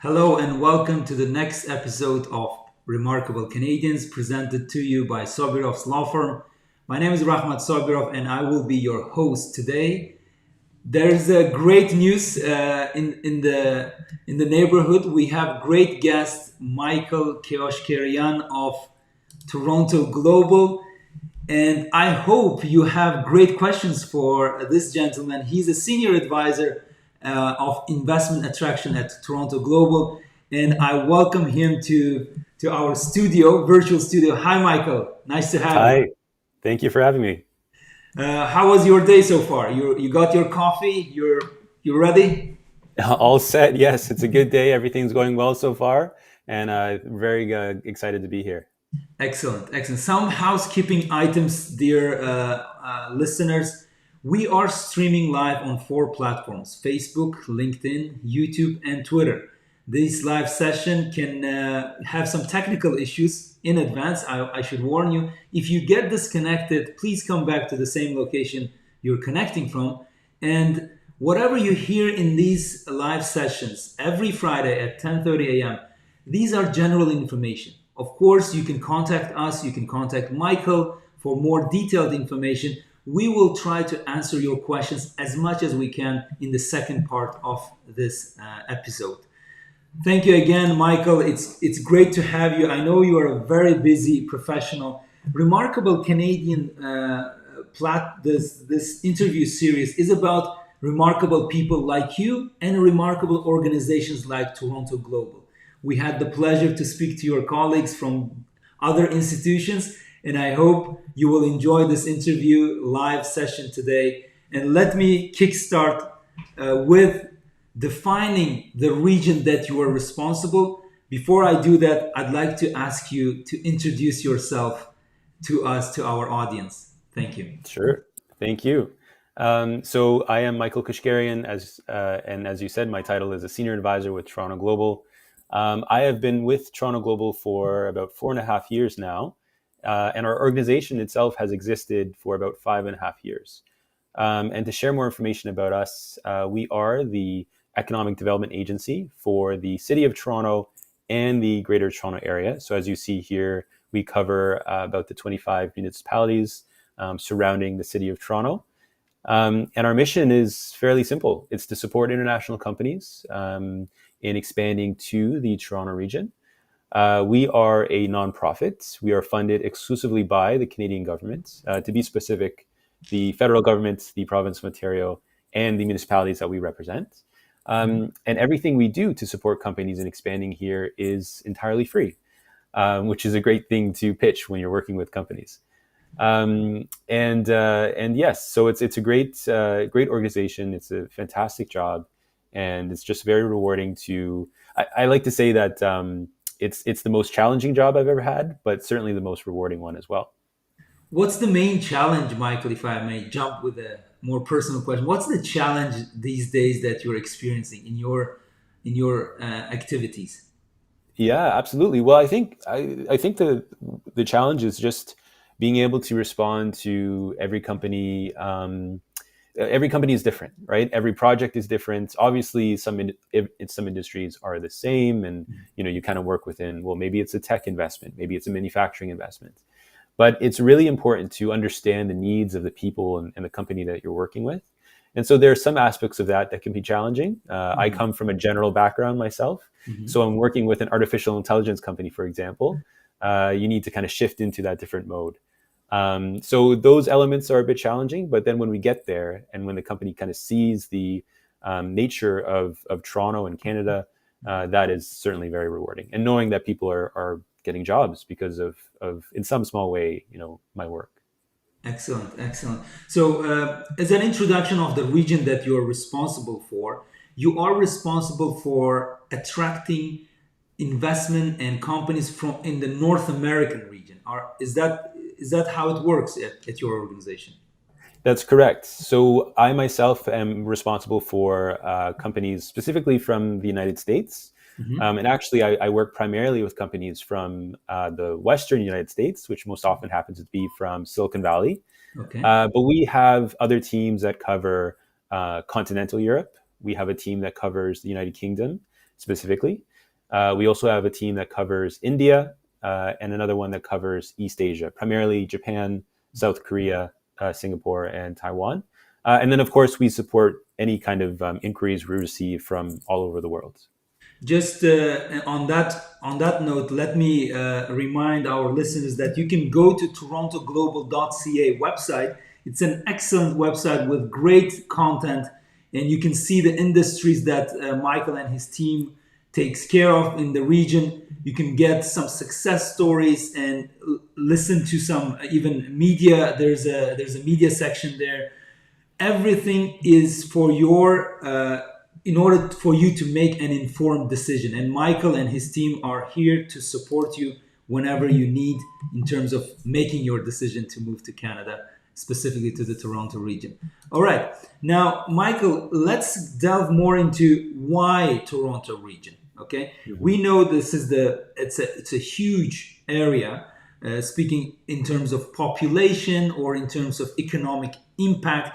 Hello and welcome to the next episode of Remarkable Canadians presented to you by Sobirovs law firm. My name is Rahmat Sobirov and I will be your host today. There's a great news in the neighborhood. We have great guest Michael Keoshkerian of Toronto Global, and I hope you have great questions for this gentleman. He's a senior advisor of investment attraction at Toronto Global, and I welcome him to our studio, virtual studio. Hi, Michael. Nice to have you. Hi, thank you for having me. How was your day so far? You got your coffee? You're ready? All set. Yes, it's a good day. Everything's going well so far, and very excited to be here. Excellent, excellent. Some housekeeping items, dear listeners. We are streaming live on 4 platforms: Facebook, LinkedIn, YouTube, and Twitter. This live session can have some technical issues in advance. I should warn you. If you get disconnected, please come back to the same location you're connecting from. And whatever you hear in these live sessions every Friday at 10:30 a.m., these are general information. Of course, you can contact us, you can contact Michael for more detailed information. We will try to answer your questions as much as we can in the second part of this episode. Thank you again, Michael. It's great to have you. I know you are a very busy professional. Remarkable Canadian this interview series is about remarkable people like you and remarkable organizations like Toronto Global. We had the pleasure to speak to your colleagues from other institutions, and I hope you will enjoy this interview live session today. And let me kickstart with defining the region that you are responsible. Before I do that, I'd like to ask you to introduce yourself to us, to our audience. Thank you. Sure. Thank you. So I am Michael Keoshkerian, and as you said, my title is a senior advisor with Toronto Global. I have been with Toronto Global for about 4.5 years now, and our organization itself has existed for about 5.5 years. And to share more information about us, we are the economic development agency for the City of Toronto and the Greater Toronto Area. So as you see here, we cover about the 25 municipalities surrounding the City of Toronto. And our mission is fairly simple. It's to support international companies in expanding to the Toronto region. We are a nonprofit. We are funded exclusively by the Canadian government. To be specific, the federal government, the province of Ontario, and the municipalities that we represent. And everything we do to support companies in expanding here is entirely free, which is a great thing to pitch when you're working with companies. And yes, so it's a great organization. It's a fantastic job, and it's just very rewarding to. I like to say that it's the most challenging job I've ever had, but certainly the most rewarding one as well. What's the main challenge, Michael, if I may jump with a more personal question? What's the challenge these days that you're experiencing in your activities? Yeah, absolutely. Well, I think the challenge is just being able to respond to every company. Every company is different, right? Every project is different. Obviously, some industries are the same, and you kind of work within. Well, maybe it's a tech investment, maybe it's a manufacturing investment, but it's really important to understand the needs of the people and the company that you're working with. And so there are some aspects of that can be challenging. I come from a general background myself. Mhm. So I'm working with an artificial intelligence company, for example. You need to kind of shift into that different mode. So those elements are a bit challenging, but then when we get there and when the company kind of sees the nature of Toronto and Canada, that is certainly very rewarding. And knowing that people are getting jobs because of in some small way, my work. Excellent, excellent. So, as an introduction of the region that you are responsible for, you are responsible for attracting investment and companies from in the North American region. Is that how it works at your organization? That's correct. So I myself am responsible for companies specifically from the United States. Hmm. And actually, I work primarily with companies from the Western United States, which most often happens to be from Silicon Valley. Okay. But we have other teams that cover continental Europe. We have a team that covers the United Kingdom specifically. We also have a team that covers India and another one that covers East Asia, primarily Japan, South Korea, Singapore, and Taiwan. And then, of course, we support any kind of inquiries we receive from all over the world. Just on that note, let me remind our listeners that you can go to torontoglobal.ca website. It's an excellent website with great content, and you can see the industries that Michael and his team takes care of in the region. You can get some success stories and listen to some even media. There's a media section there. Everything is for your in order for you to make an informed decision. And Michael and his team are here to support you whenever you need in terms of making your decision to move to Canada, specifically to the Toronto region. All right. Now, Michael, let's delve more into why Toronto region. Okay. Mm-hmm. We know this is it's a huge area, speaking in terms of population or in terms of economic impact.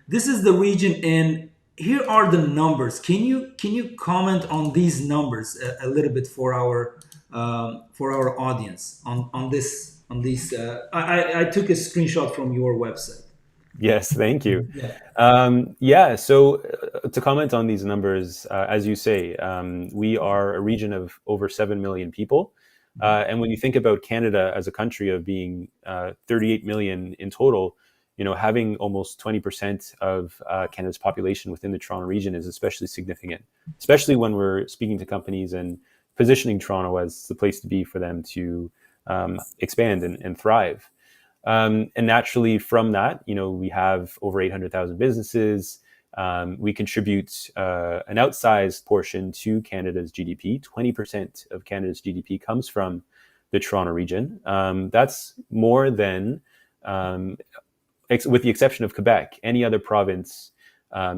This is the region, and here are the numbers. Can you comment on these numbers a little bit for our audience on these? I took a screenshot from your website. Yes, thank you. Yeah. So to comment on these numbers, as you say, we are a region of over 7 million people. And when you think about Canada as a country of being 38 million in total, having almost 20% of Canada's population within the Toronto region is especially significant, especially when we're speaking to companies and positioning Toronto as the place to be for them to expand and thrive. And naturally from that, we have over 800,000 businesses. We contribute an outsized portion to Canada's GDP. 20% of Canada's GDP comes from the Toronto region. That's more than, with the exception of Quebec, any other province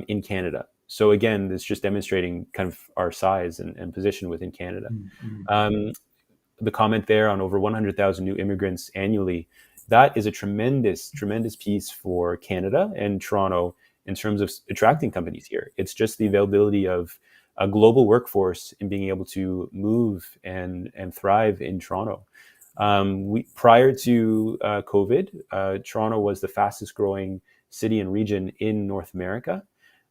in Canada. So again, this just demonstrating kind of our size and position within Canada. Mm-hmm. The comment there on over 100,000 new immigrants annually, that is a tremendous, tremendous piece for Canada and Toronto in terms of attracting companies here. It's just the availability of a global workforce and being able to move and thrive in Toronto. Prior to COVID, Toronto was the fastest growing city and region in North America.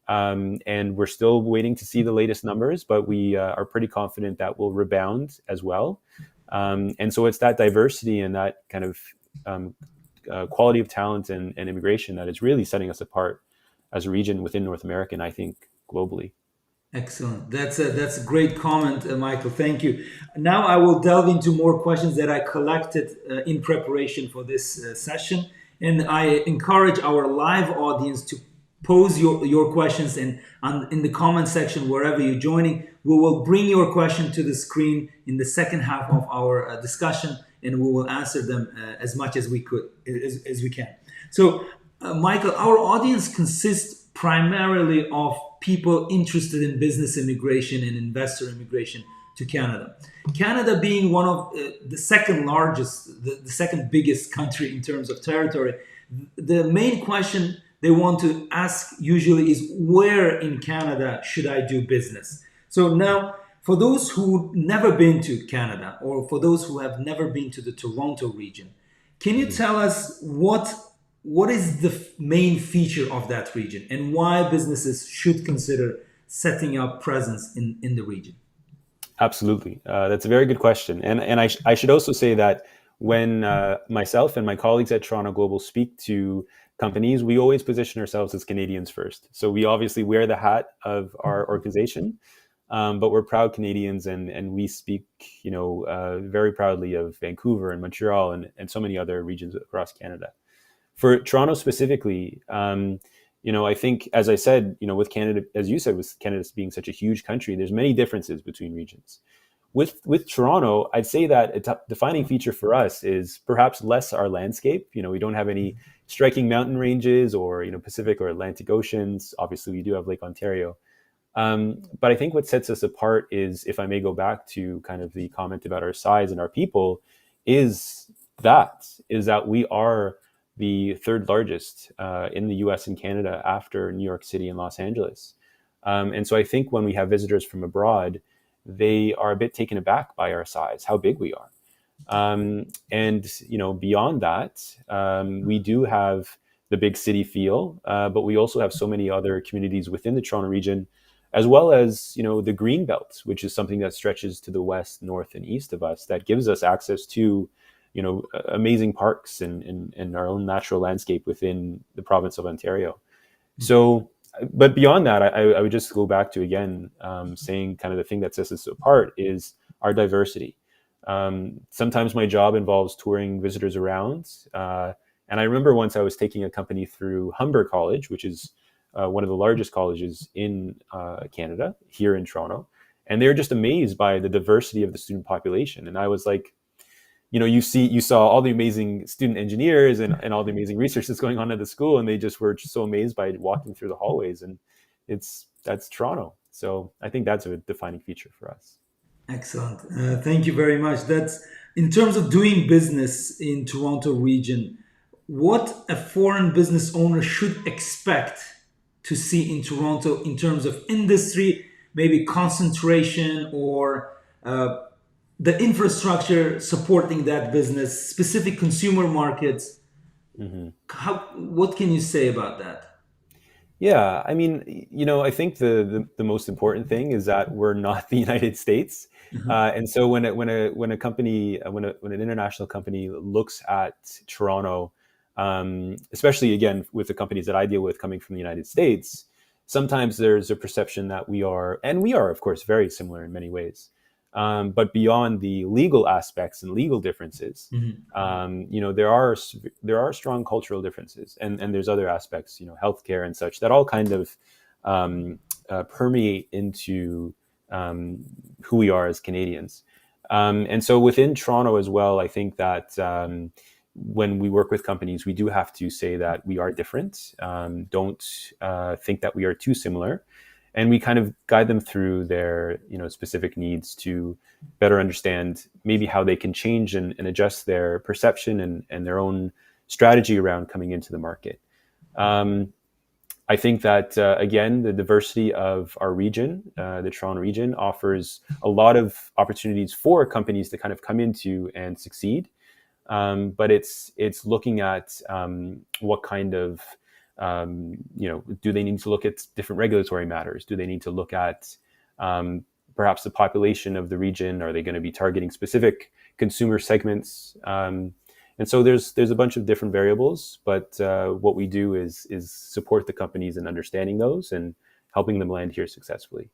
And we're still waiting to see the latest numbers, but we are pretty confident that will rebound as well. And so it's that diversity and that kind of quality of talent and immigration that is really setting us apart as a region within North America, and I think globally. Excellent. That's a great comment, Michael. Thank you. Now I will delve into more questions that I collected in preparation for this session. And I encourage our live audience to pose your questions in the comment section wherever you're joining. We will bring your question to the screen in the second half of our discussion, and we will answer them as much as we can. So, Michael, our audience consists primarily of people interested in business immigration and investor immigration to Canada. Canada being one of the second largest, the second biggest country in terms of territory, the main question they want to ask usually is, where in Canada should I do business? So now, for those who've never been to Canada, or for those who have never been to the Toronto region, can you tell us what is the main feature of that region and why businesses should consider setting up presence in the region? Absolutely. That's a very good question. And I should also say that when myself and my colleagues at Toronto Global speak to companies, we always position ourselves as Canadians first. So we obviously wear the hat of our organization, but we're proud Canadians, and we speak, very proudly of Vancouver and Montreal and so many other regions across Canada. For Toronto specifically, I think, as I said, with Canada, as you said, with Canada being such a huge country, there's many differences between regions. With Toronto, I'd say that a defining feature for us is perhaps less our landscape. We don't have any striking mountain ranges or, Pacific or Atlantic Oceans. Obviously, we do have Lake Ontario. But I think what sets us apart is, if I may go back to kind of the comment about our size and our people, is that we are the third largest in the US and Canada after New York City and Los Angeles. And so I think when we have visitors from abroad, they are a bit taken aback by our size, how big we are. And beyond that, we do have the big city feel, but we also have so many other communities within the Toronto region, as well as the green belt, which is something that stretches to the west, north, and east of us, that gives us access to amazing parks and our own natural landscape within the province of Ontario. So, but beyond that, I would just go back to, again, saying kind of the thing that sets us apart is our diversity. Sometimes my job involves touring visitors around. And I remember once I was taking a company through Humber College, which is one of the largest colleges in Canada, here in Toronto. And they were just amazed by the diversity of the student population. And I was like, you saw all the amazing student engineers and all the amazing research that's going on at the school, and they just were just so amazed by walking through the hallways. And that's Toronto. So I think that's a defining feature for us. Excellent. Thank you very much. That's in terms of doing business in Toronto region, what a foreign business owner should expect to see in Toronto in terms of industry, maybe concentration, or the infrastructure supporting that business, specific consumer markets. Mm-hmm. What can you say about that? Yeah, I mean, I think the most important thing is that we're not the United States, mm-hmm. And so when a company, when an international company looks at Toronto, especially again with the companies that I deal with coming from the United States, sometimes there's a perception that we are of course very similar in many ways, but beyond the legal aspects and legal differences, mm-hmm. There are strong cultural differences, and there's other aspects, healthcare and such, that all kind of permeate into who we are as Canadians. And so within Toronto as well, I think that when we work with companies, we do have to say that we are different. Don't think that we are too similar. And we kind of guide them through their, specific needs to better understand maybe how they can change and adjust their perception and their own strategy around coming into the market. I think that, again, the diversity of our region, the Toronto region, offers a lot of opportunities for companies to kind of come into and succeed. But it's looking at what kind of, do they need to look at different regulatory matters? Do they need to look at perhaps the population of the region? Are they going to be targeting specific consumer segments? And so there's a bunch of different variables, but what we do is support the companies in understanding those and helping them land here successfully.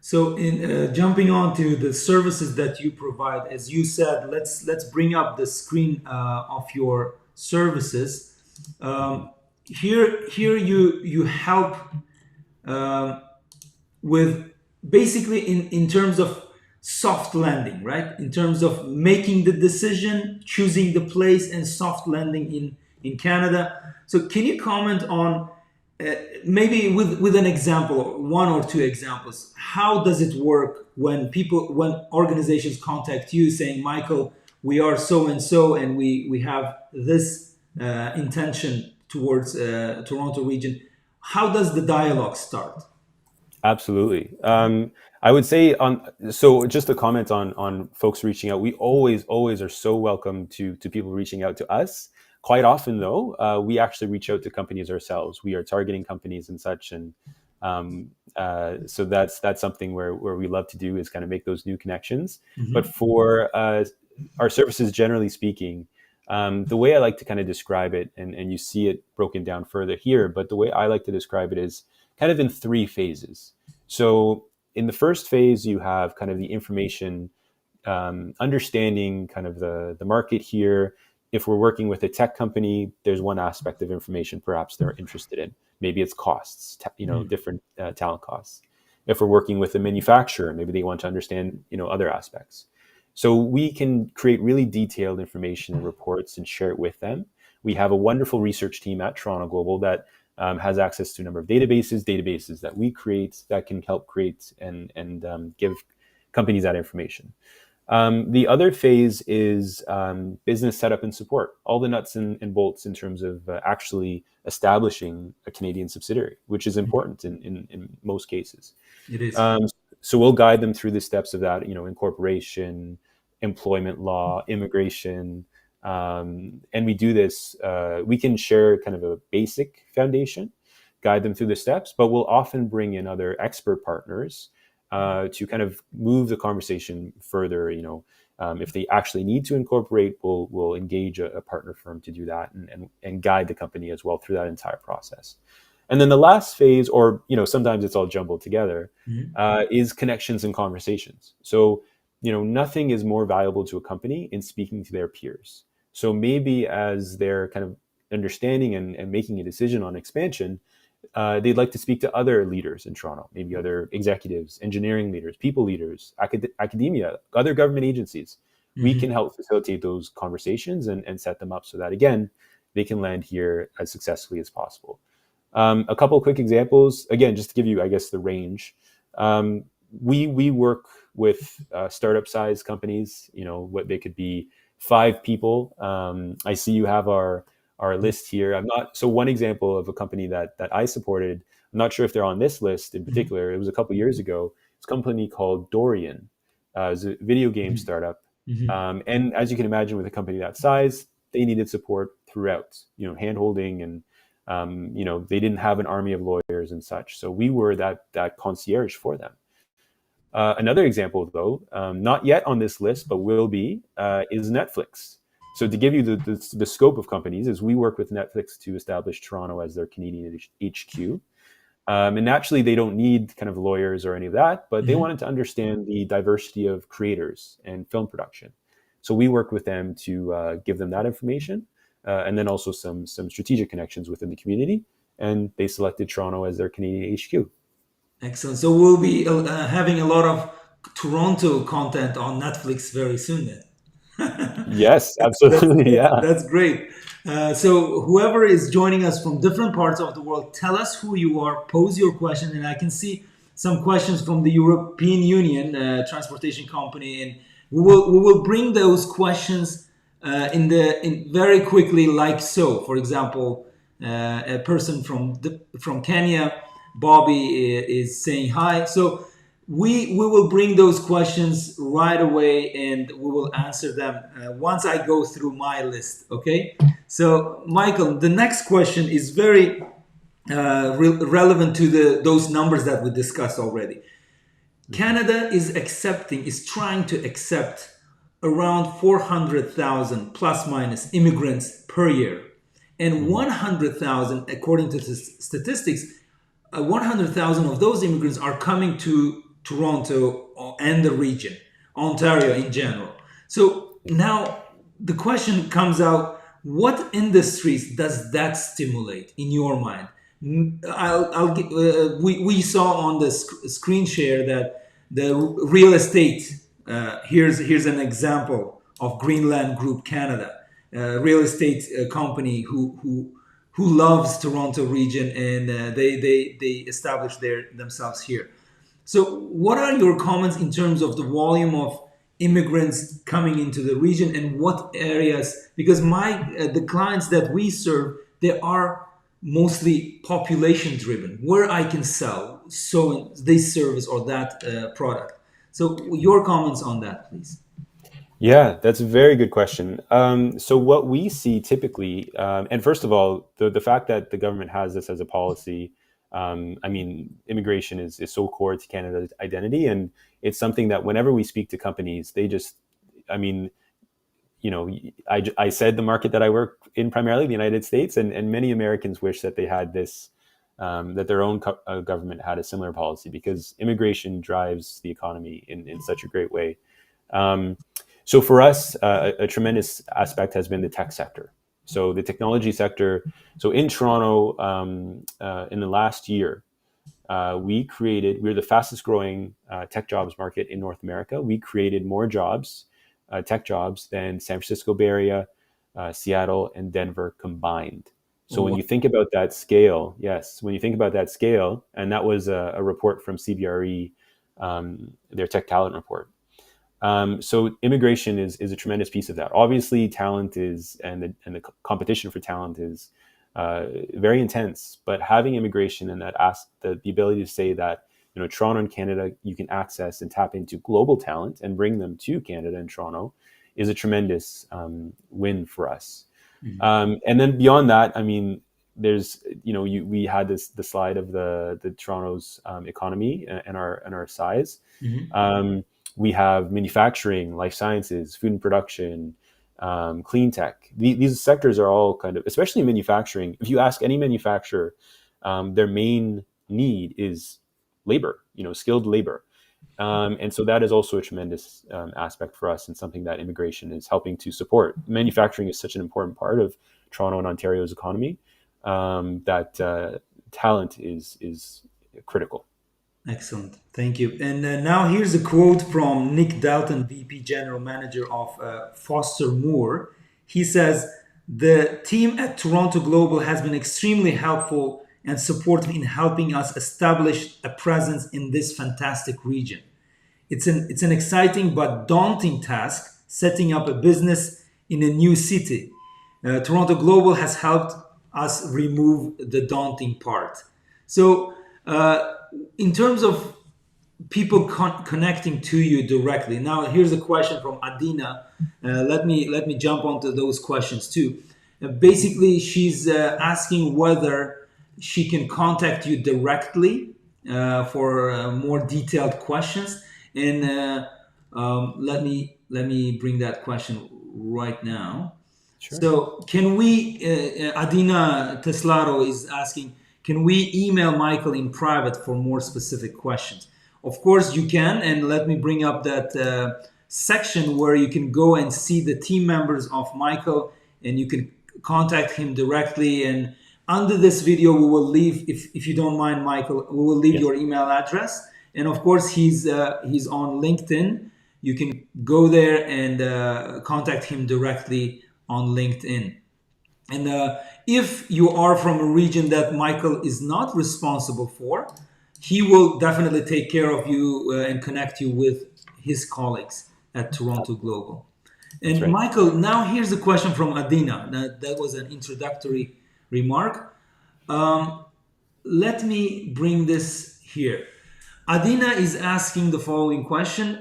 So in jumping on to the services that you provide, as you said, let's bring up the screen of your services. Here you help with basically in terms of soft landing, right? In terms of making the decision, choosing the place, and soft landing in Canada. So can you comment on maybe with an example, one or two examples, how does it work when organizations contact you saying, Michael, we are so and so, and we have this intention towards Toronto region? How does the dialogue start? Absolutely. I would say so just a comment on folks reaching out. We always are so welcome to people reaching out to us. Quite often, though, we actually reach out to companies ourselves. We are targeting companies and such, and so that's something where we love to do, is kind of make those new connections. Mm-hmm. But for our services, generally speaking, the way I like to kind of describe it, and you see it broken down further here, but the way I like to describe it is kind of in three phases. So in the first phase, you have kind of the information, understanding kind of the market here. If we're working with a tech company, there's one aspect of information perhaps they're interested in. Maybe it's costs, different talent costs. If we're working with a manufacturer, maybe they want to understand, other aspects. So we can create really detailed information and reports and share it with them. We have a wonderful research team at Toronto Global that has access to a number of databases that we create that can help create and give companies that information. The other phase is business setup and support, all the nuts and bolts in terms of actually establishing a Canadian subsidiary, which is important in most cases. It is. So we'll guide them through the steps of that, incorporation, employment law, immigration. And we do this, we can share kind of a basic foundation, guide them through the steps, but we'll often bring in other expert partners to kind of move the conversation further. If they actually need to incorporate, we'll engage a partner firm to do that and guide the company as well through that entire process. And then the last phase, or sometimes it's all jumbled together, is connections and conversations. So nothing is more valuable to a company in speaking to their peers. So maybe as they're kind of understanding and making a decision on expansion, they'd like to speak to other leaders in Toronto, maybe other executives, engineering leaders, people leaders, academia, other government agencies. We can help facilitate those conversations and set them up so that, again, they can land here as successfully as possible. A couple of quick examples, again, just to give you, I guess, the range. We work with startup size companies, what they could be 5 people. I see you have our list here. So one example of a company that I supported, I'm not sure if they're on this list in particular. It was a couple of years ago. It's a company called Dorian. It was a video game startup. And as you can imagine, with a company that size, they needed support throughout, hand-holding and they didn't have an army of lawyers and such. So we were that concierge for them. Another example, though, not yet on this list, but will be, is Netflix. So to give you the scope of companies, is we work with Netflix to establish Toronto as their Canadian HQ. And naturally, they don't need kind of lawyers or any of that, but they wanted to understand the diversity of creators and film production. So we worked with them to give them that information. And then also some strategic connections within the community, and they selected Toronto as their Canadian HQ. Excellent. So we'll be having a lot of Toronto content on Netflix very soon then. Yes, absolutely. That's great. So whoever is joining us from different parts of the world, tell us who you are, pose your question, and I can see some questions from the European Union Transportation Company, and we will bring those questions in very quickly, like so. For example, a person from Kenya, Bobby, is saying hi. So we will bring those questions right away, and we will answer them once I go through my list. Okay. So Michael, the next question is very relevant to those numbers that we discussed already. Canada is trying to accept around 400,000 plus minus immigrants per year. And 100,000, according to the statistics, 100,000 of those immigrants are coming to Toronto and the region, Ontario in general. So now the question comes out, what industries does that stimulate in your mind? We saw on the screen share that the real estate, here's an example of Greenland Group Canada, real estate company who loves Toronto region, and they established themselves here. So what are your comments in terms of the volume of immigrants coming into the region, and what areas? Because the clients that we serve, they are mostly population driven, where I can sell this service or that product. So your comments on that, please. Yeah, that's a very good question. So what we see typically, and first of all, the fact that the government has this as a policy, immigration is so core to Canada's identity, and it's something that whenever we speak to companies, they just, I said the market that I work in, primarily the United States, and many Americans wish that they had this, that their own government had a similar policy, because immigration drives the economy in such a great way. So for us, a tremendous aspect has been the tech sector. So the technology sector. So in Toronto, in the last year, we're the fastest growing tech jobs market in North America. We created more jobs, tech jobs, than San Francisco Bay Area, Seattle, and Denver combined. So when you think about that scale, and that was a report from CBRE, their tech talent report. So immigration is a tremendous piece of that. Obviously, talent and the competition for talent is very intense. But having immigration and the ability to say that Toronto and Canada, you can access and tap into global talent and bring them to Canada and Toronto is a tremendous win for us. And then beyond that, I mean, there's, we had the slide of the Toronto's economy and our size. We have manufacturing, life sciences, food and production, clean tech. These sectors are all kind of, especially manufacturing. If you ask any manufacturer, their main need is labor, skilled labor. And so that is also a tremendous aspect for us and something that immigration is helping to support. Manufacturing is such an important part of Toronto and Ontario's economy that talent is critical. Excellent. Thank you. And now here's a quote from Nick Dalton, VP General Manager of Foster Moore. He says, "The team at Toronto Global has been extremely helpful and supportive in helping us establish a presence in this fantastic region. It's an exciting but daunting task setting up a business in a new city. Toronto Global has helped us remove the daunting part." So in terms of people connecting to you directly, now here's a question from Adina. Let me jump onto those questions too. Basically, she's asking whether she can contact you directly for more detailed questions. And let me bring that question right now. Sure. So can we, Adina Teslaro is asking, can we email Michael in private for more specific questions? Of course you can, and let me bring up that section where you can go and see the team members of Michael, and you can contact him directly. And under this video, we will leave, if you don't mind, Michael, we will leave your email address. And of course, he's on LinkedIn. You can go there and contact him directly on LinkedIn. And if you are from a region that Michael is not responsible for, he will definitely take care of you and connect you with his colleagues at Toronto Global. And right. Michael, now here's a question from Adina. That was an introductory remark. Let me bring this here. Adina is asking the following question.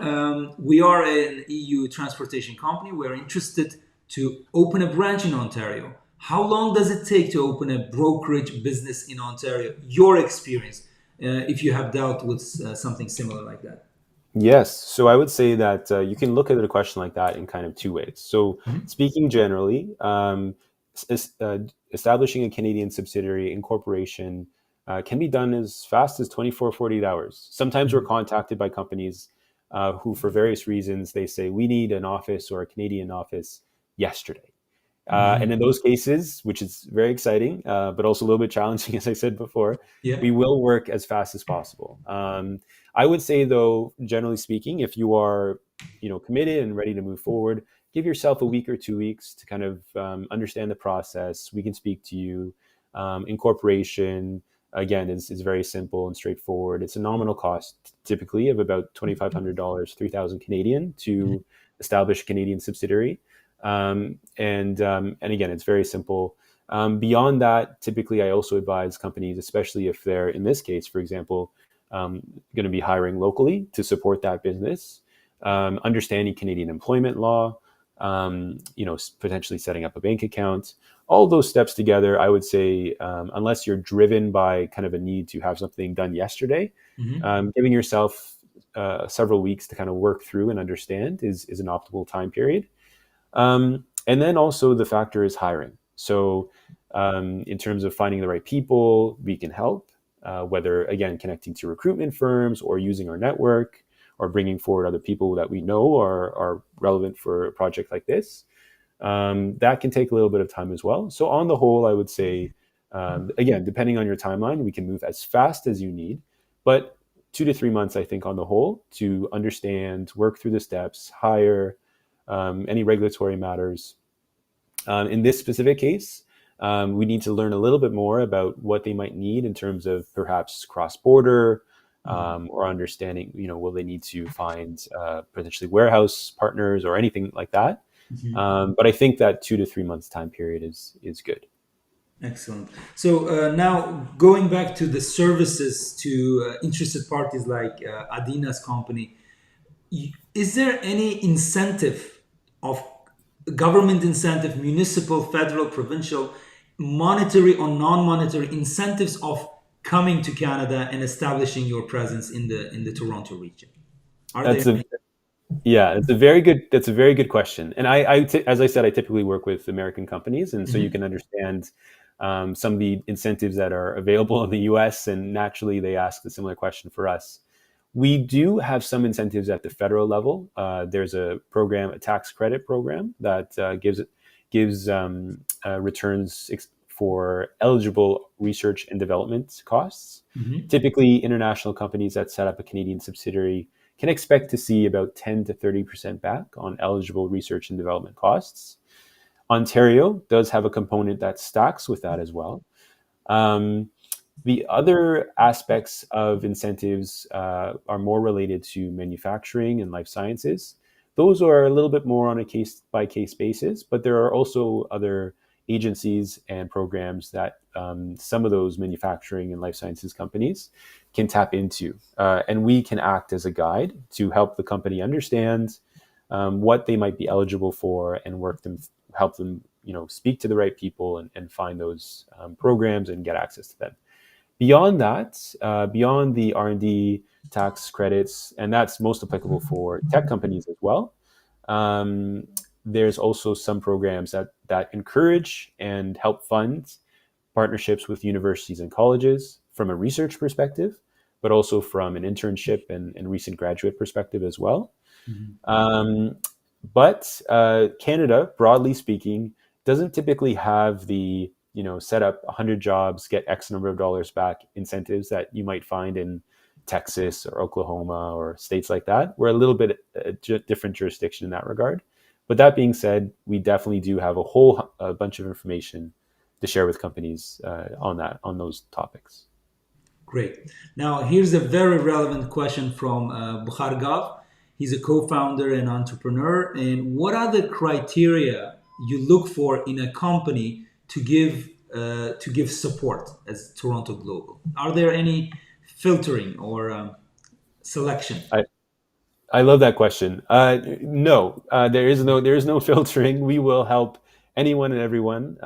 We are an EU transportation company. We're interested to open a branch in Ontario. How long does it take to open a brokerage business in Ontario? Your experience, if you have dealt with something similar like that. Yes. So I would say that you can look at a question like that in kind of two ways. So speaking generally, establishing a Canadian subsidiary incorporation can be done as fast as 24, 48 hours. Sometimes we're contacted by companies who, for various reasons, they say, we need an office or a Canadian office yesterday. And in those cases, which is very exciting, but also a little bit challenging, as I said before, we will work as fast as possible. I would say, though, generally speaking, if you are, committed and ready to move forward, give yourself a week or 2 weeks to kind of understand the process. We can speak to you. Incorporation, again, is very simple and straightforward. It's a nominal cost, typically, of about $2,500, 3,000 Canadian to establish a Canadian subsidiary. And again, it's very simple. Beyond that, typically, I also advise companies, especially if they're, in this case, for example, going to be hiring locally to support that business, understanding Canadian employment law, potentially setting up a bank account. All those steps together, I would say, unless you're driven by kind of a need to have something done yesterday, giving yourself several weeks to kind of work through and understand is an optimal time period. And then also the factor is hiring. So in terms of finding the right people, we can help, whether, again, connecting to recruitment firms or using our network or bringing forward other people that we know are relevant for a project like this. That can take a little bit of time as well. So on the whole, I would say, again, depending on your timeline, we can move as fast as you need, but 2 to 3 months, I think, on the whole, to understand, work through the steps, hire, any regulatory matters. In this specific case, we need to learn a little bit more about what they might need in terms of perhaps cross-border or understanding, will they need to find potentially warehouse partners or anything like that. But I think that 2 to 3 months time period is good. Excellent. So now going back to the services to interested parties like Adina's company, is there any incentive of government incentive, municipal, federal, provincial, monetary or non-monetary incentives of coming to Canada and establishing your presence in the Toronto region? Are there That's a any? Yeah, it's a very good. That's a very good question. And as I said, I typically work with American companies, and so you Mhm. can understand some of the incentives that are available in the U.S. And naturally, they ask a similar question for us. We do have some incentives at the federal level. There's a program, a tax credit program that gives returns for eligible research and development costs. Mhm. Typically, international companies that set up a Canadian subsidiary can expect to see about 10 to 30% back on eligible research and development costs. Ontario does have a component that stacks with that as well. Um, the other aspects of incentives are more related to manufacturing and life sciences. Those are a little bit more on a case by case basis, but there are also other agencies and programs that some of those manufacturing and life sciences companies can tap into. And we can act as a guide to help the company understand what they might be eligible for and help them, speak to the right people and find those programs and get access to them. Beyond that, beyond the R&D tax credits, and that's most applicable for tech companies as well. Um, there's also some programs that encourage and help fund partnerships with universities and colleges from a research perspective, but also from an internship and recent graduate perspective as well. Mhm. Um, but Canada, broadly speaking, doesn't typically have the set up 100 jobs, get X number of dollars back incentives that you might find in Texas or Oklahoma or states like that. We're a little bit different jurisdiction in that regard. But that being said, we definitely do have a bunch of information to share with companies on those topics. Great. Now, here's a very relevant question from 𝗪𝗂𝗏. He's a co-founder and entrepreneur. And what are the criteria you look for in a company to give support as Toronto Global? Are there any filtering or selection? I, I love that question. No, there is no filtering. We will help anyone and everyone.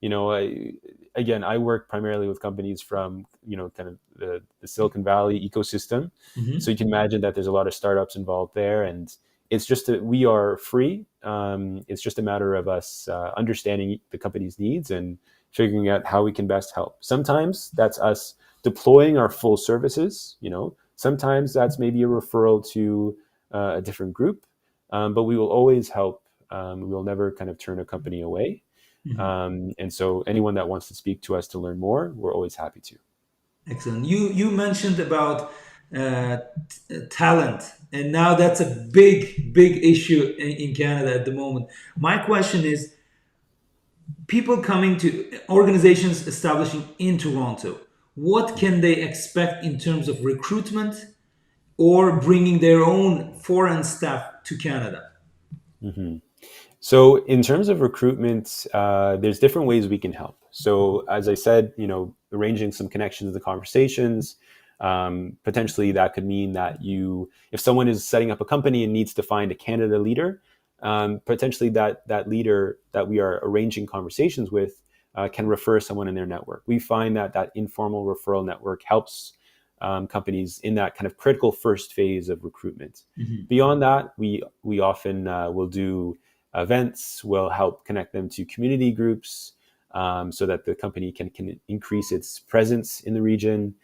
You know, I, again, I work primarily with companies from kind of the Silicon Valley ecosystem. So Mhm. you can imagine that there's a lot of startups involved there, and it's just that we are free. It's just a matter of us understanding the company's needs and figuring out how we can best help. Sometimes that's us deploying our full services. Sometimes that's maybe a referral to a different group, but we will always help. We will never kind of turn a company away. Mhm. And so anyone that wants to speak to us to learn more, we're always happy to. Excellent. You mentioned about talent, and now that's a big issue in Canada at the moment. My question is, people coming to organizations establishing in Toronto, what can they expect in terms of recruitment or bringing their own foreign staff to Canada? Mhm. So in terms of recruitment, there's different ways we can help. So as I said, arranging some connections to the conversations. Potentially that could mean that if someone is setting up a company and needs to find a Canada leader, potentially that leader that we are arranging conversations with can refer someone in their network. We find that informal referral network helps companies in that kind of critical first phase of recruitment. Mhm. Beyond that, we often will do events, will help connect them to community groups so that the company can increase its presence in the region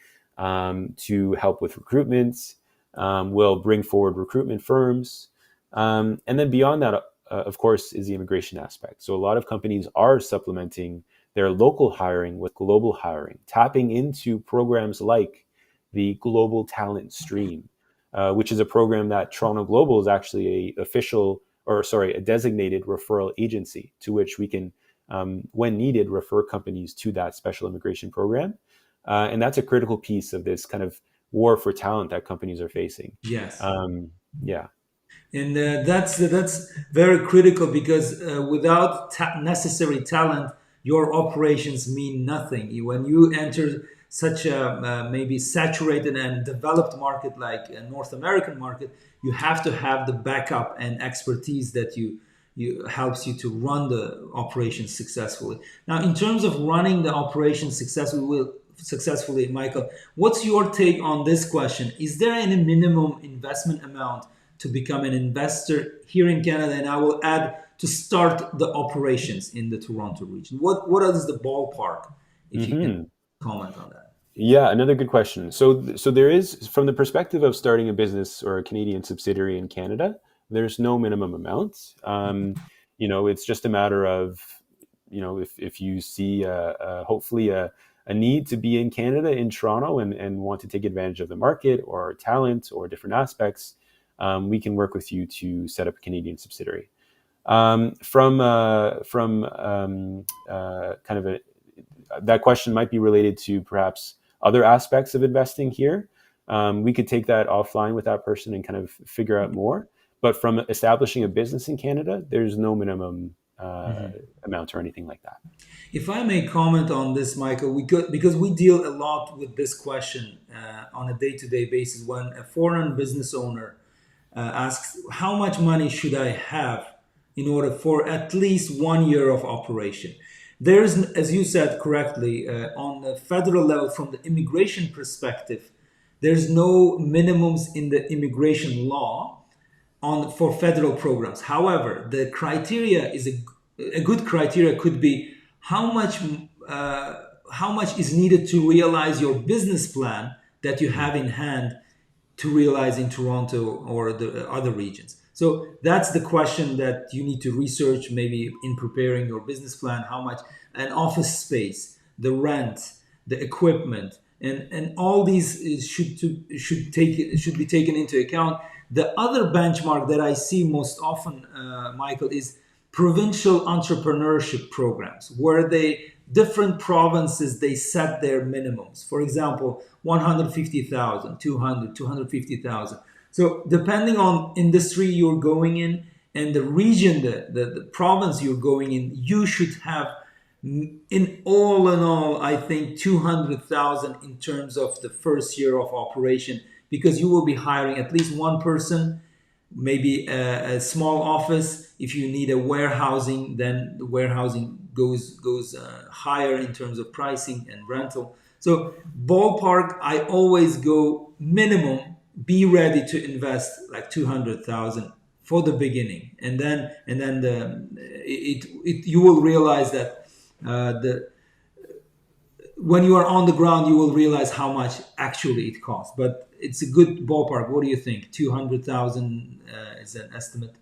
to help with recruitment. We'll bring forward recruitment firms. And then beyond that, of course, is the immigration aspect. So a lot of companies are supplementing their local hiring with global hiring, tapping into programs like the Global Talent Stream, which is a program that Toronto Global is actually a designated referral agency to which we can, when needed, refer companies to that special immigration program. And that's a critical piece of this kind of war for talent that companies are facing. Yes. Um, yeah. And that's very critical because without necessary talent, your operations mean nothing. When you enter such a maybe saturated and developed market like a North American market, you have to have the backup and expertise that you helps you to run the operation successfully. Now, in terms of running the operation successfully, Michael, what's your take on this question? Is there any minimum investment amount to become an investor here in Canada? And I will add, to start the operations in the Toronto region. What is the ballpark, if you can comment on that? Yeah, another good question. So there is, from the perspective of starting a business or a Canadian subsidiary in Canada, there's no minimum amount. It's just a matter of, if you see hopefully a need to be in Canada, in Toronto, and want to take advantage of the market or talent or different aspects, we can work with you to set up a Canadian subsidiary. That question might be related to perhaps other aspects of investing here. We could take that offline with that person and kind of figure out more. But from establishing a business in Canada, there's no minimum amount or anything like that. If I may comment on this, Michael, because we deal a lot with this question on a day-to-day basis. When a foreign business owner asks, how much money should I have in order for at least 1 year of operation? There's, as you said correctly, on the federal level, from the immigration perspective, there's no minimums in the immigration law for federal programs. However, the criteria is a good criteria could be how much is needed to realize your business plan that you have in hand to realize in Toronto or the other regions. So that's the question that you need to research maybe in preparing your business plan. How much an office space, the rent, the equipment, and all these should be taken into account. The other benchmark that I see most often, Michael, is provincial entrepreneurship programs, where different provinces, they set their minimums. For example, 150,000, 200, 250,000. So depending on industry you're going in and the region, the province you're going in, you should have in all, I think 200,000 in terms of the first year of operation, because you will be hiring at least one person, maybe a small office. If you need a warehousing, then the warehousing goes higher in terms of pricing and rental. So ballpark, I always go minimum, be ready to invest like 200,000 for the beginning, and then you will realize that when you are on the ground, you will realize how much actually it costs. But it's a good ballpark. What do you think? 200,000 is an estimate.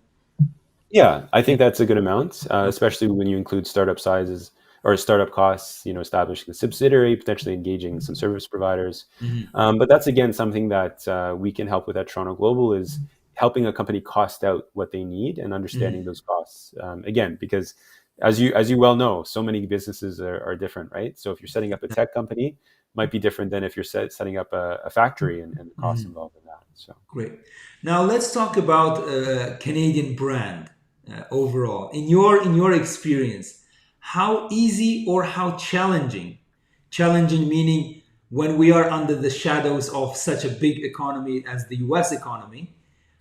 Yeah, I think that's a good amount, especially when you include startup sizes or startup costs, establishing a subsidiary, potentially engaging some service providers. But that's, again, something that we can help with at Toronto Global, is helping a company cost out what they need and understanding those costs. Again, because as you well know, so many businesses are different, right? So if you're setting up a tech company, it might be different than if you're setting up a factory and the costs involved in that. So great. Now let's talk about Canadian brand overall. In your experience, how easy or how challenging meaning when we are under the shadows of such a big economy as the US economy,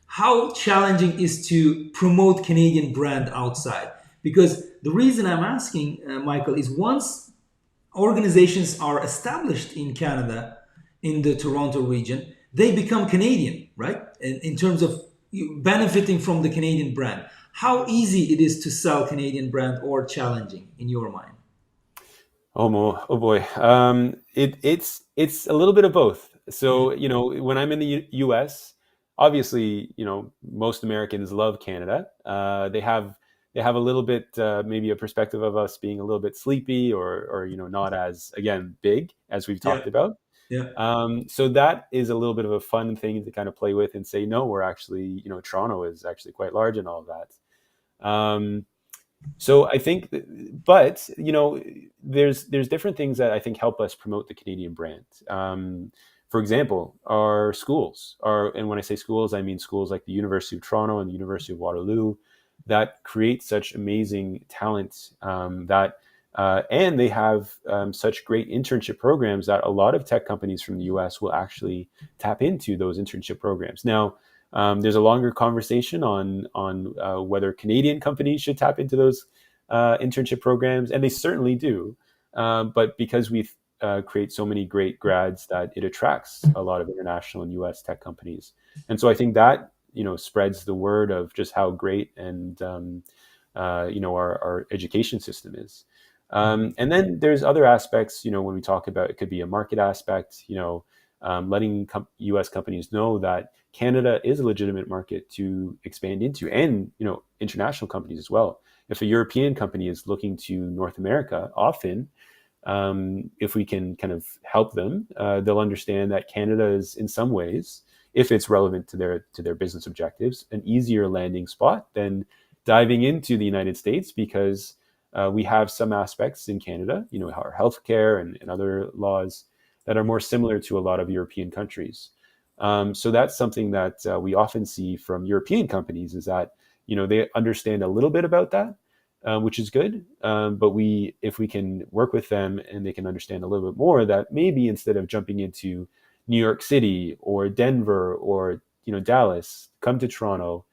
how challenging is to promote Canadian brand outside? Because the reason I'm asking, Michael, is once organizations are established in Canada, in the Toronto region, they become Canadian, right? In terms of benefiting from the Canadian brand. How easy it is to sell Canadian brand, or challenging in your mind? Oh boy. It's a little bit of both. So, when I'm in the US, obviously, most Americans love Canada. They have a little bit, maybe a perspective of us being a little bit sleepy or not as, again, big as we've talked about. Yeah. So that is a little bit of a fun thing to kind of play with and say, no, we're actually, Toronto is actually quite large and all of that. So I think, but there's different things that I think help us promote the Canadian brand. For example, our schools and when I say schools, I mean schools like the University of Toronto and the University of Waterloo, that create such amazing talent that And they have such great internship programs that a lot of tech companies from the US will actually tap into those internship programs. Now, there's a longer conversation on whether Canadian companies should tap into those internship programs, and they certainly do. But because we create so many great grads, that it attracts a lot of international and US tech companies. And so I think that, spreads the word of just how great and, our education system is. And then there's other aspects, when we talk about, it could be a market aspect, letting US companies know that Canada is a legitimate market to expand into, and, international companies as well. If a European company is looking to North America, often, if we can kind of help them, they'll understand that Canada is, in some ways, if it's relevant to their business objectives, an easier landing spot than diving into the United States, because we have some aspects in Canada, our healthcare and other laws that are more similar to a lot of European countries. So that's something that we often see from European companies, is that, they understand a little bit about that, which is good. But if we can work with them and they can understand a little bit more, that maybe instead of jumping into New York City or Denver or, Dallas, come to Toronto,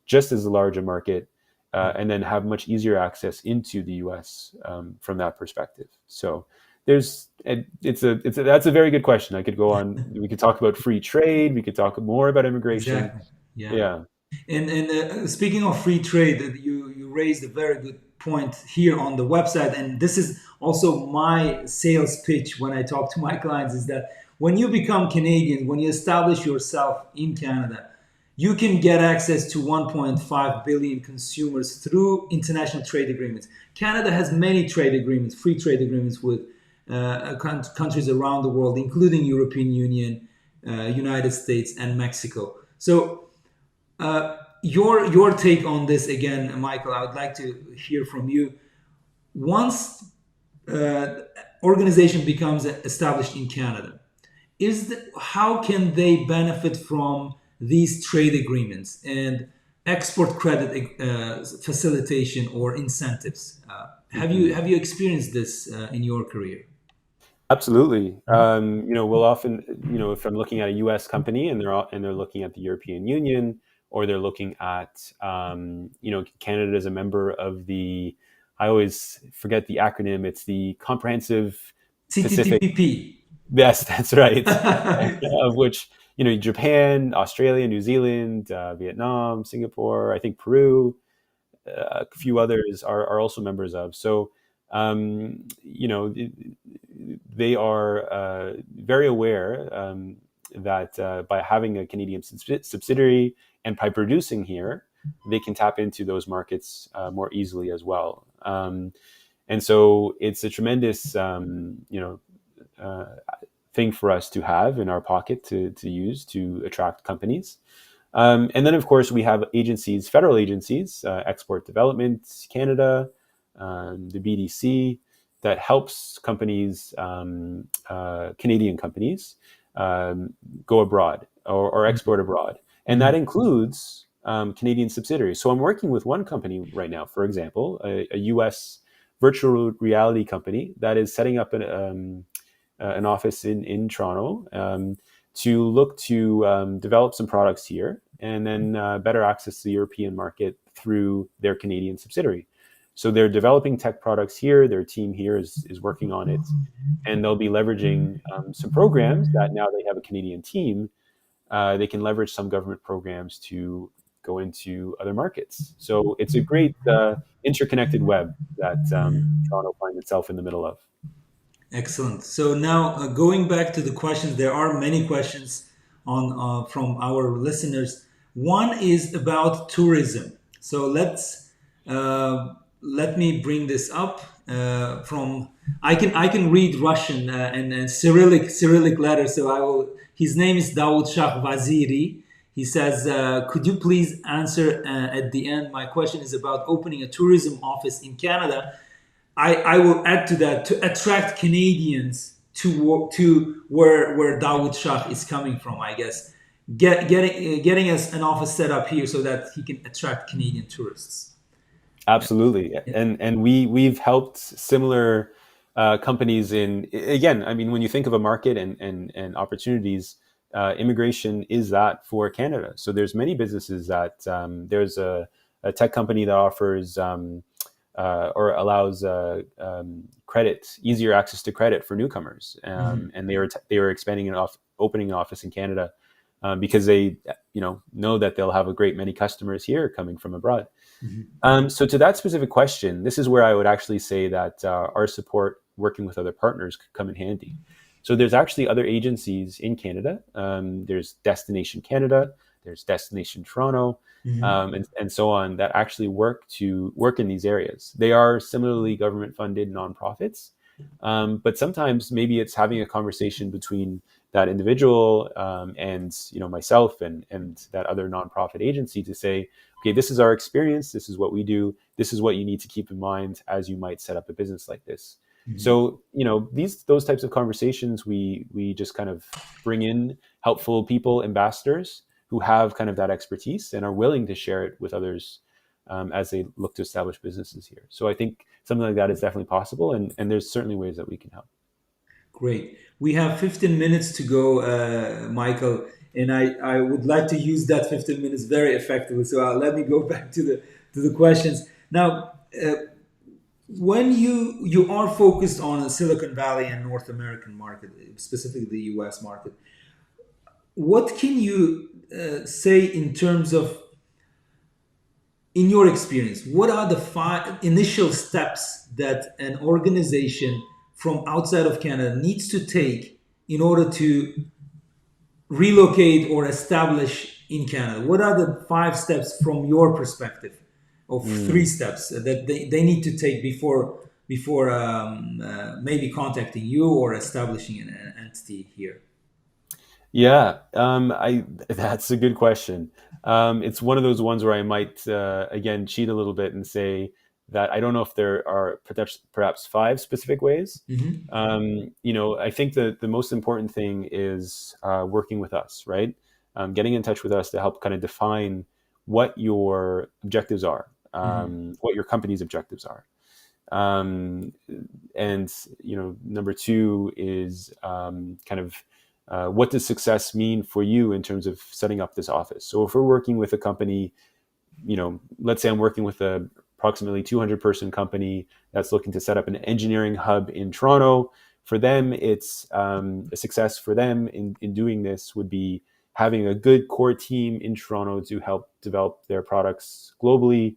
just as a larger market, and then have much easier access into the US from that perspective. So that's a very good question. I could go on. We could talk about free trade. We could talk more about immigration. Exactly. Yeah. And speaking of free trade, you raised a very good point here on the website, and this is also my sales pitch when I talk to my clients, is that when you become Canadian, when you establish yourself in Canada, you can get access to 1.5 billion consumers through international trade agreements. Canada has many trade agreements, free trade agreements with countries around the world, including European Union, United States, and Mexico. So your take on this again, Michael, I would like to hear from you. Once organization becomes established in Canada, how can they benefit from these trade agreements and export credit facilitation or incentives? Have you experienced this in your career? Absolutely. We'll often, if I'm looking at a U.S. company and they're looking at the European Union, or they're looking at, Canada as a member of I always forget the acronym. It's the Comprehensive Pacific. CTTPP. Yes, that's right. Of which, Japan, Australia, New Zealand, Vietnam, Singapore, I think Peru, a few others are also members of. So, they are very aware that by having a Canadian subsidiary and by producing here, they can tap into those markets more easily as well. And so it's a tremendous, thing for us to have in our pocket to use to attract companies. And then, of course, we have agencies, federal agencies, Export Development Canada, the BDC, that helps companies, Canadian companies, go abroad or export abroad. And that includes Canadian subsidiaries. So I'm working with one company right now, for example, a US virtual reality company that is setting up an office in Toronto to look to develop some products here and then better access the European market through their Canadian subsidiary. So they're developing tech products here. Their team here is working on it, and they'll be leveraging some programs that now they have a Canadian team. They can leverage some government programs to go into other markets. So it's a great interconnected web that Toronto finds itself in the middle of. Excellent. So now going back to the questions, there are many questions from our listeners. One is about tourism. So let me bring this up. I can read Russian and Cyrillic letters. So I will. His name is 𝗪𝗏𝗪𝗏. He says, could you please answer at the end? My question is about opening a tourism office in Canada. I will add to that, to attract Canadians to where 𝗪𝗏𝗪𝗏 is coming from, I guess. Getting us an office set up here so that he can attract Canadian tourists. Absolutely. And we've helped similar companies in, again, I mean, when you think of a market and opportunities, immigration is that for Canada. So there's many businesses that there's a tech company that offers or allows credit, easier access to credit for newcomers. And they were expanding opening an office in Canada because they know that they'll have a great many customers here coming from abroad. So to that specific question, this is where I would actually say that our support working with other partners could come in handy. So there's actually other agencies in Canada. There's Destination Canada, there's Destination Toronto, and so on, that actually work in these areas. They are similarly government funded nonprofits, but sometimes maybe it's having a conversation between that individual and myself and that other nonprofit agency to say, okay, this is our experience, this is what we do, this is what you need to keep in mind as you might set up a business like this. So those types of conversations, we just kind of bring in helpful people, ambassadors who have kind of that expertise and are willing to share it with others as they look to establish businesses here. So I think something like that is definitely possible, and there's certainly ways that we can help. Great. We have 15 minutes to go, Michael, and I would like to use that 15 minutes very effectively. So let me go back to the questions. Now, when you are focused on Silicon Valley and North American market, specifically the US market, what can you say in terms of, in your experience, what are the 5 initial steps that an organization from outside of Canada needs to take in order to relocate or establish in Canada? What are the 5 steps from your perspective, or 3 steps that they need to take before maybe contacting you or establishing an entity here? Yeah, that's a good question. It's one of those ones where I might, again, cheat a little bit and say that I don't know if there are perhaps 5 specific ways. I think that the most important thing is working with us, right? Getting in touch with us to help kind of define what your objectives are, what your company's objectives are. And, number 2 is kind of what does success mean for you in terms of setting up this office? So if we're working with a company, let's say I'm working with a approximately 200 person company that's looking to set up an engineering hub in Toronto. For them, it's a success for them in doing this would be having a good core team in Toronto to help develop their products globally.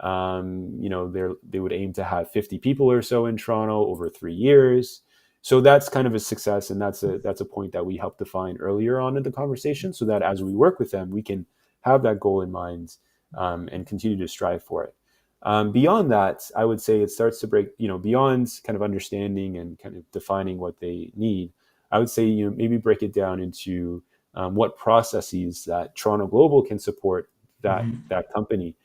They would aim to have 50 people or so in Toronto over 3 years. So that's kind of a success, and that's a point that we help define earlier on in the conversation, so that as we work with them, we can have that goal in mind and continue to strive for it. Beyond that, I would say it starts to break, beyond kind of understanding and kind of defining what they need. I would say, maybe break it down into what processes that Toronto Global can support that company.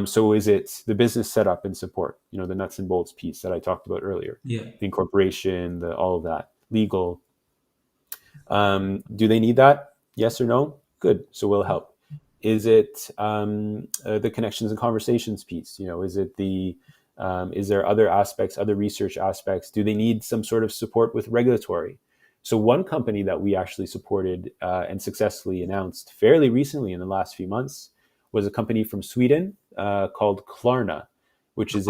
So is it the business setup and support, the nuts and bolts piece that I talked about earlier, the incorporation, all of that, legal. Do they need that? Yes or no? Good. So we'll help. Is it the connections and conversations piece? Is it is there other aspects, other research aspects? Do they need some sort of support with regulatory? So one company that we actually supported and successfully announced fairly recently in the last few months was a company from Sweden called Klarna, which is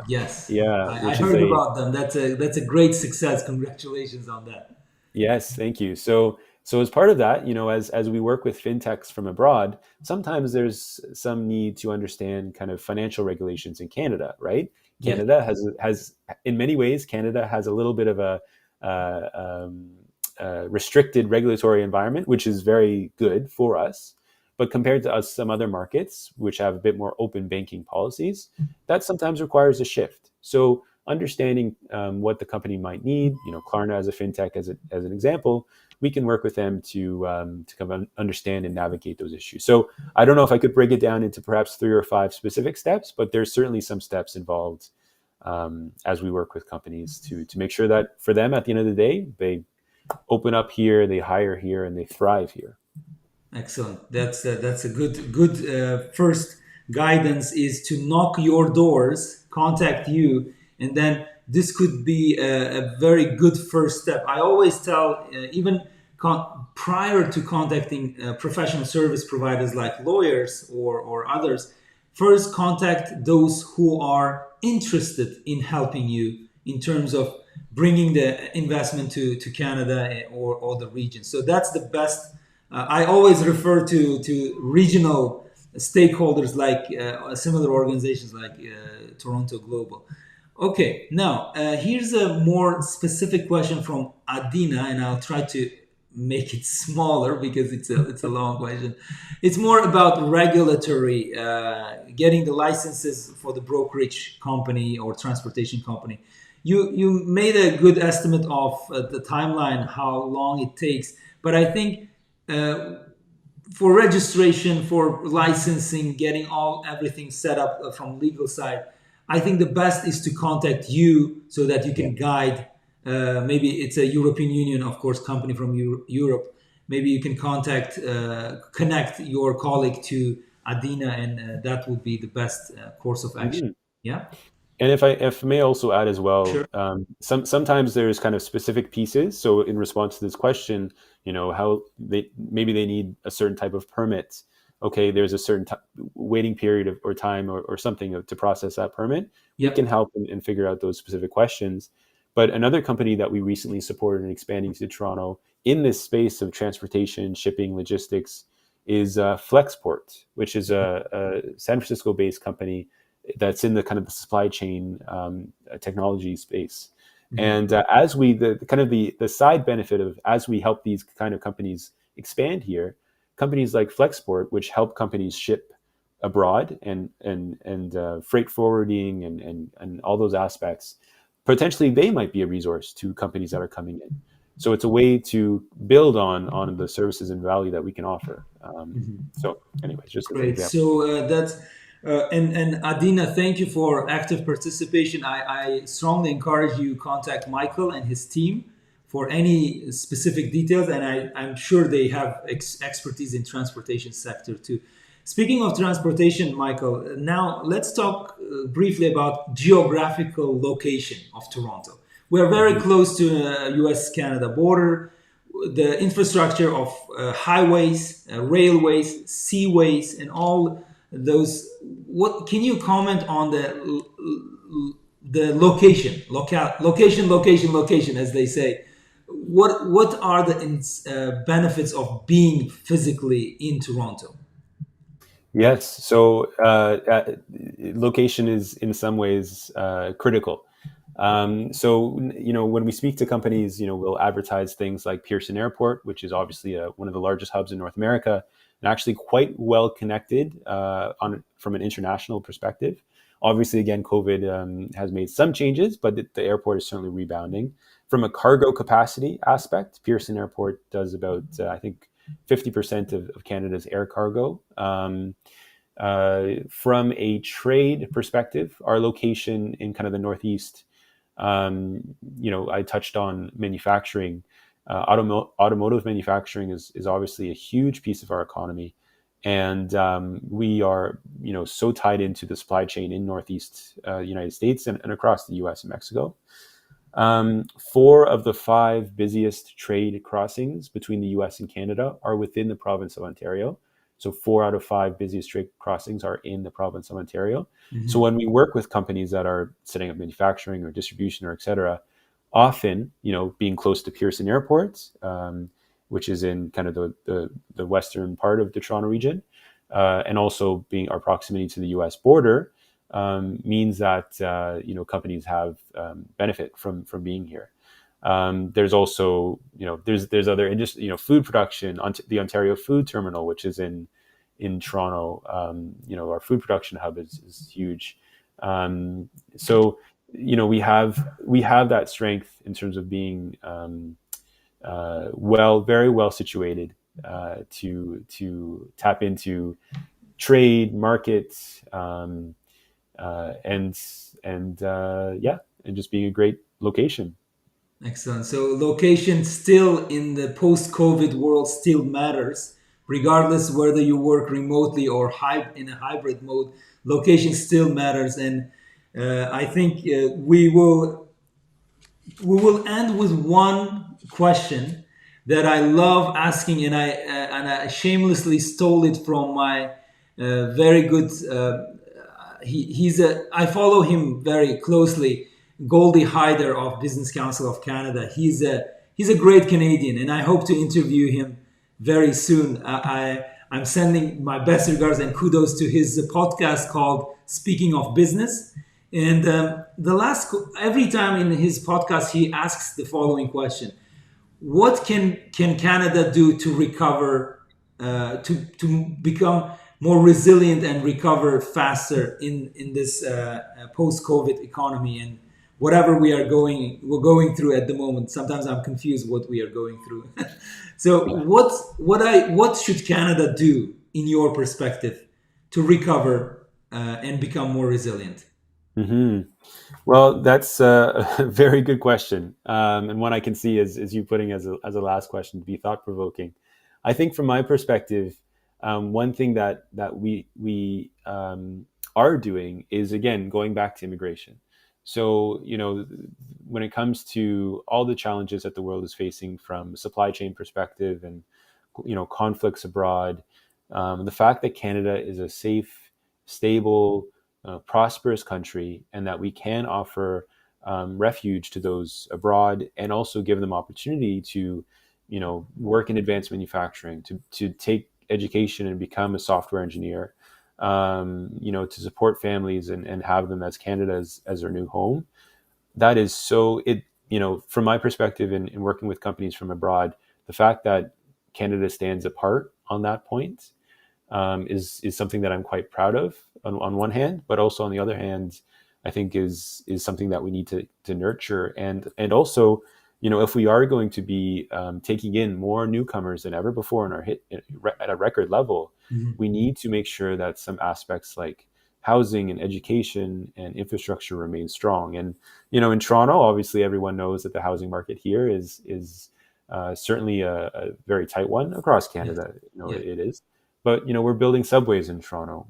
yes, I heard about them. That's a great success. Congratulations on that. Yes, thank you. So as part of that, as we work with fintechs from abroad, sometimes there's some need to understand kind of financial regulations in Canada, right? Canada has in many ways, Canada has a little bit of a restricted regulatory environment, which is very good for us. But compared to some other markets, which have a bit more open banking policies, that sometimes requires a shift. So understanding what the company might need, Klarna as a fintech, as an example, we can work with them to kind of understand and navigate those issues. So I don't know if I could break it down into perhaps 3 or 5 specific steps, but there's certainly some steps involved as we work with companies to make sure that for them, at the end of the day, they open up here, they hire here, and they thrive here. Excellent. That's a good first guidance is to knock your doors, contact you, and then this could be a very good first step. I always tell, even prior to contacting professional service providers like lawyers or others, first contact those who are interested in helping you in terms of bringing the investment to Canada or the region. So that's the best. I always refer to regional stakeholders like similar organizations like Toronto Global. Okay, now here's a more specific question from Adina, and I'll try to make it smaller because it's a long question. It's more about regulatory, getting the licenses for the brokerage company or transportation company. You made a good estimate of the timeline, how long it takes, but I think for registration, for licensing, getting everything set up from legal side, I think the best is to contact you so that you can guide. Maybe it's a European Union, of course, company from Europe. Maybe you can connect your colleague to Adina, and that would be the best course of action. Yeah. And if I may also add as well, Sure. Sometimes there's kind of specific pieces. So in response to this question, how maybe they need a certain type of permit. Okay, there's a certain waiting period or time or something to process that permit. Yep. We can help and figure out those specific questions. But another company that we recently supported in expanding to Toronto in this space of transportation, shipping, logistics is Flexport, which is a San Francisco-based company that's in the kind of the supply chain technology space. And as we, the side benefit of, as we help these kind of companies expand here, companies like Flexport, which help companies ship abroad and freight forwarding and all those aspects, potentially they might be a resource to companies that are coming in. So it's a way to build on the services and value that we can offer. So anyways, just as an Great. example. So that's and Adina, thank you for active participation. I strongly encourage you contact Michael and his team for any specific details, and I'm sure they have expertise in transportation sector too. Speaking of transportation, Michael, now let's talk briefly about geographical location of Toronto. We're very close to the US-Canada border. The infrastructure of highways, railways, seaways, and all those. What can you comment on the location, as they say? What are the benefits of being physically in Toronto? Yes. So location is in some ways critical. So, when we speak to companies, we'll advertise things like Pearson Airport, which is obviously one of the largest hubs in North America and actually quite well connected from an international perspective. Obviously, again, COVID has made some changes, but the airport is certainly rebounding. From a cargo capacity aspect, Pearson Airport does about, I think, 50% of Canada's air cargo. From a trade perspective, our location in kind of the Northeast, I touched on manufacturing. Automotive manufacturing is obviously a huge piece of our economy. And we are, so tied into the supply chain in Northeast United States and across the US and Mexico. 4 of the 5 busiest trade crossings between the US and Canada are within the province of Ontario. So 4 out of 5 busiest trade crossings are in the province of Ontario. So when we work with companies that are setting up manufacturing or distribution or et cetera, often, being close to Pearson Airport, which is in kind of the western part of the Toronto region, and also being our proximity to the US border, means that companies have benefit from being here. There's also there's other industry, food production, the Ontario Food Terminal, which is in Toronto. Our food production hub is huge. So we have that strength in terms of being very well situated to tap into trade markets and just being a great location. Excellent. So location still in the post-COVID world still matters regardless whether you work remotely or in a hybrid mode, location still matters. And I think we will end with one question that I love asking, and I shamelessly stole it from my very good. I follow him very closely, 𝗀𝗏𝗃𝗍 of Business Council of Canada. He's a great Canadian, and I hope to interview him very soon. I'm sending my best regards and kudos to his podcast called Speaking of Business. And every time in his podcast, he asks the following question: what can Canada do to recover, to become more resilient and recover faster in this post-COVID economy and whatever we're going through at the moment? Sometimes I'm confused what we are going through. So what should Canada do in your perspective to recover and become more resilient? Mm-hmm. Well, that's a very good question, and one I can see as you putting as a last question to be thought provoking. I think from my perspective, one thing that we are doing is, again, going back to immigration. So, when it comes to all the challenges that the world is facing from a supply chain perspective and conflicts abroad, the fact that Canada is a safe, stable, prosperous country, and that we can offer refuge to those abroad, and also give them opportunity to, work in advanced manufacturing, to take education and become a software engineer, to support families and have them as Canada as their new home. That is from my perspective in working with companies from abroad, the fact that Canada stands apart on that point is something that I'm quite proud of on one hand, but also on the other hand, I think is something that we need to nurture. And also, if we are going to be taking in more newcomers than ever before at a record level, Mm-hmm. we need to make sure that some aspects like housing and education and infrastructure remain strong. And, in Toronto, obviously everyone knows that the housing market here is certainly a very tight one across Canada. It is. But we're building subways in Toronto.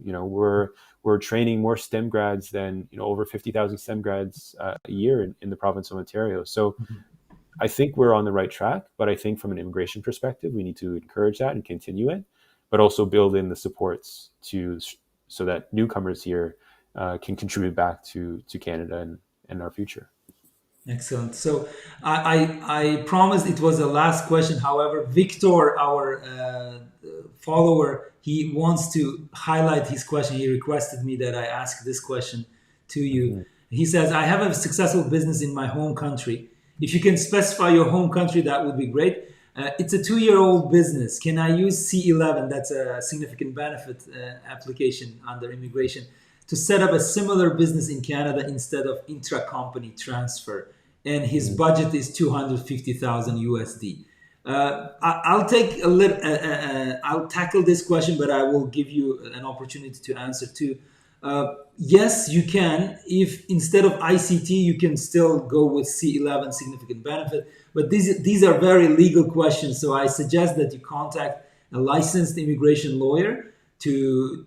We're training more STEM grads than over 50,000 STEM grads a year in the province of Ontario. So Mm-hmm. I think we're on the right track. But I think from an immigration perspective, we need to encourage that and continue it, but also build in the supports so that newcomers here can contribute back to Canada and our future. Excellent. So I promised it was the last question. However, Victor, our follower, he wants to highlight his question. He requested me that I ask this question to you. Mm-hmm. He says, I have a successful business in my home country. If you can specify your home country, that would be great. It's a 2-year-old business. Can I use C11, that's a significant benefit application under immigration, to set up a similar business in Canada instead of intra-company transfer? And his budget is 250,000 USD. I'll take a little. I'll tackle this question, but I will give you an opportunity to answer too. Yes, you can. If instead of ICT, you can still go with C11, significant benefit. But these are very legal questions, so I suggest that you contact a licensed immigration lawyer to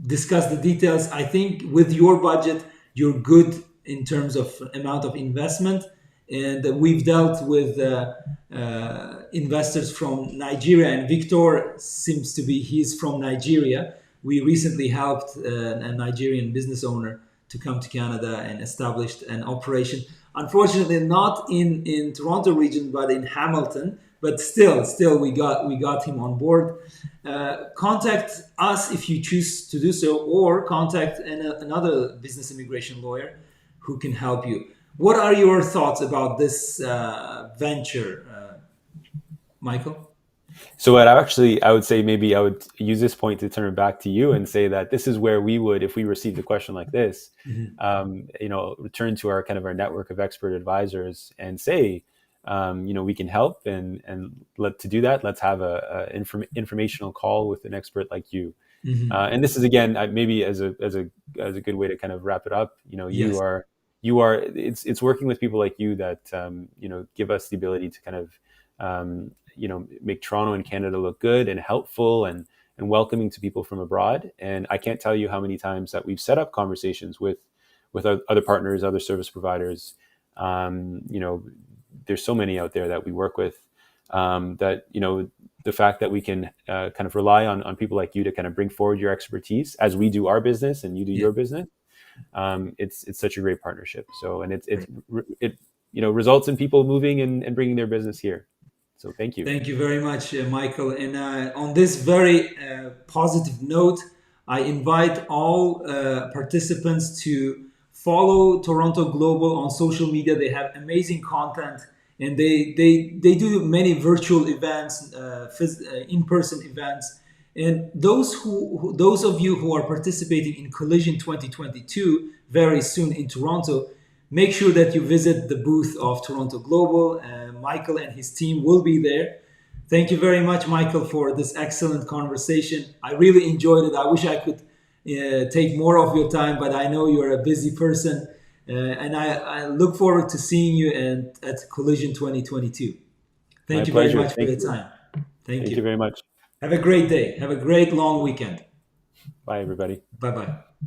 discuss the details. I think with your budget, you're good in terms of amount of investment. And we've dealt with investors from Nigeria, and Victor seems to be, he's from Nigeria. We recently helped a Nigerian business owner to come to Canada and established an operation. Unfortunately, not in Toronto region, but in Hamilton. But still, we got him on board. Contact us if you choose to do so, or contact another business immigration lawyer who can help you. What are your thoughts about this venture, Michael? So I would say maybe I would use this point to turn it back to you and say that this is where we would, if we received a question like this, return to our network of expert advisors and say, we can help, and to do that, let's have a informational call with an expert like you. Mm-hmm. And this is, again, maybe as a good way to kind of wrap it up. Yes. You are it's working with people like you that give us the ability to kind of make Toronto and Canada look good and helpful and welcoming to people from abroad. And I can't tell you how many times that we've set up conversations with other partners, other service providers. There's so many out there that we work with, that the fact that we can kind of rely on people like you to kind of bring forward your expertise as we do our business and you do your business. It's such a great partnership. So, and it results in people moving and bringing their business here. So thank you. Thank you very much, Michael. And on this very positive note, I invite all participants to follow Toronto Global on social media. They have amazing content, and they do many virtual events, in-person events. And those of you who are participating in Collision 2022 very soon in Toronto, make sure that you visit the booth of Toronto Global. Michael and his team will be there. Thank you very much, Michael, for this excellent conversation. I really enjoyed it. I wish I could take more of your time, but I know you're a busy person. And I look forward to seeing you at Collision 2022. Thank you very much for your time. Thank you very much. Have a great day. Have a great long weekend. Bye, everybody. Bye-bye.